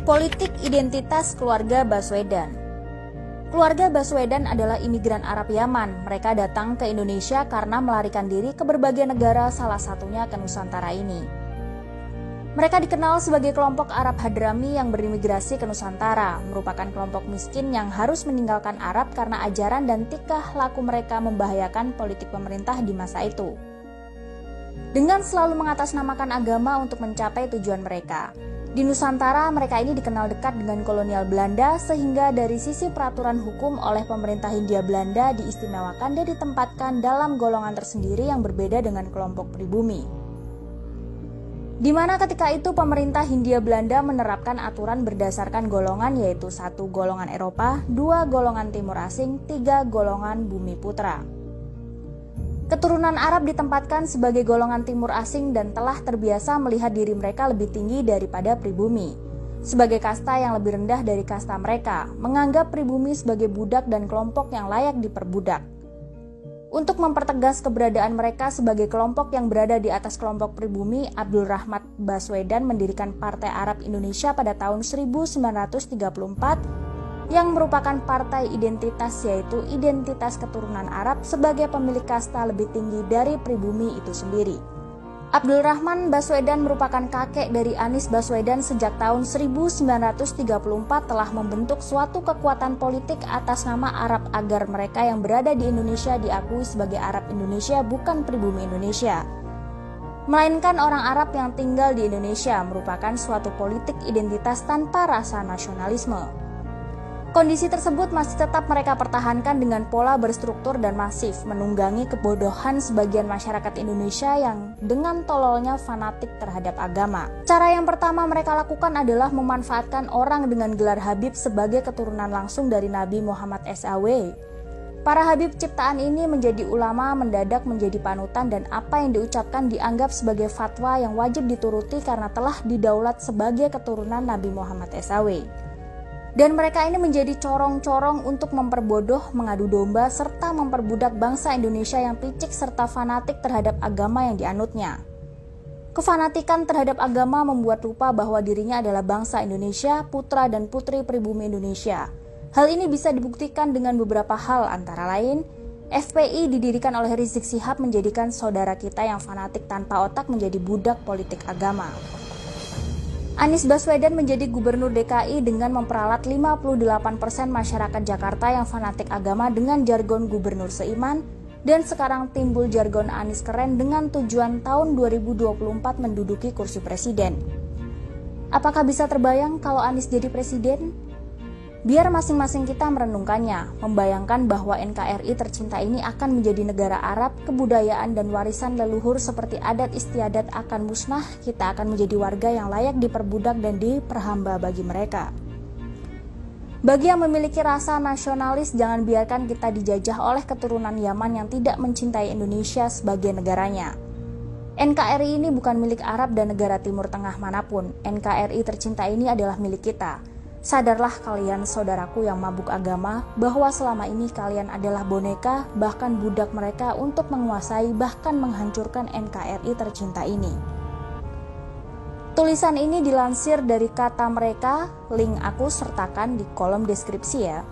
Politik identitas keluarga Baswedan. Keluarga Baswedan adalah imigran Arab Yaman. Mereka datang ke Indonesia karena melarikan diri ke berbagai negara, salah satunya ke Nusantara ini. Mereka dikenal sebagai kelompok Arab Hadrami yang berimigrasi ke Nusantara, merupakan kelompok miskin yang harus meninggalkan Arab karena ajaran dan tingkah laku mereka membahayakan politik pemerintah di masa itu. Dengan selalu mengatasnamakan agama untuk mencapai tujuan mereka. Di Nusantara, mereka ini dikenal dekat dengan kolonial Belanda sehingga dari sisi peraturan hukum oleh pemerintah Hindia Belanda diistimewakan dan ditempatkan dalam golongan tersendiri yang berbeda dengan kelompok pribumi. Di mana ketika itu pemerintah Hindia Belanda menerapkan aturan berdasarkan golongan, yaitu 1 golongan Eropa, 2 golongan Timur Asing, 3 golongan Bumi Putra. Keturunan Arab ditempatkan sebagai golongan Timur Asing dan telah terbiasa melihat diri mereka lebih tinggi daripada pribumi. Sebagai kasta yang lebih rendah dari kasta mereka, menganggap pribumi sebagai budak dan kelompok yang layak diperbudak. Untuk mempertegas keberadaan mereka sebagai kelompok yang berada di atas kelompok pribumi, Abdul Rahmat Baswedan mendirikan Partai Arab Indonesia pada tahun 1934 yang merupakan partai identitas, yaitu identitas keturunan Arab sebagai pemilik kasta lebih tinggi dari pribumi itu sendiri. Abdul Rahman Baswedan merupakan kakek dari Anies Baswedan. Sejak tahun 1934 telah membentuk suatu kekuatan politik atas nama Arab agar mereka yang berada di Indonesia diakui sebagai Arab Indonesia, bukan pribumi Indonesia, melainkan orang Arab yang tinggal di Indonesia, merupakan suatu politik identitas tanpa rasa nasionalisme. Kondisi tersebut masih tetap mereka pertahankan dengan pola berstruktur dan masif, menunggangi kebodohan sebagian masyarakat Indonesia yang dengan tololnya fanatik terhadap agama. Cara yang pertama mereka lakukan adalah memanfaatkan orang dengan gelar Habib sebagai keturunan langsung dari Nabi Muhammad SAW. Para Habib ciptaan ini menjadi ulama, mendadak menjadi panutan, dan apa yang diucapkan dianggap sebagai fatwa yang wajib dituruti karena telah didaulat sebagai keturunan Nabi Muhammad SAW. Dan mereka ini menjadi corong-corong untuk memperbodoh, mengadu domba, serta memperbudak bangsa Indonesia yang picik serta fanatik terhadap agama yang dianutnya. Kefanatikan terhadap agama membuat lupa bahwa dirinya adalah bangsa Indonesia, putra dan putri pribumi Indonesia. Hal ini bisa dibuktikan dengan beberapa hal, antara lain, FPI didirikan oleh Rizik Syihab menjadikan saudara kita yang fanatik tanpa otak menjadi budak politik agama. Anies Baswedan menjadi gubernur DKI dengan memperalat 58% masyarakat Jakarta yang fanatik agama dengan jargon gubernur seiman, dan sekarang timbul jargon Anies keren dengan tujuan tahun 2024 menduduki kursi presiden. Apakah bisa terbayang kalau Anies jadi presiden? Biar masing-masing kita merenungkannya, membayangkan bahwa NKRI tercinta ini akan menjadi negara Arab, kebudayaan dan warisan leluhur seperti adat istiadat akan musnah, kita akan menjadi warga yang layak diperbudak dan diperhamba bagi mereka. Bagi yang memiliki rasa nasionalis, jangan biarkan kita dijajah oleh keturunan Yaman yang tidak mencintai Indonesia sebagai negaranya. NKRI ini bukan milik Arab dan negara Timur Tengah manapun. NKRI tercinta ini adalah milik kita. Sadarlah kalian saudaraku yang mabuk agama, bahwa selama ini kalian adalah boneka, bahkan budak mereka untuk menguasai bahkan menghancurkan NKRI tercinta ini. Tulisan ini dilansir dari kata mereka, link aku sertakan di kolom deskripsi ya.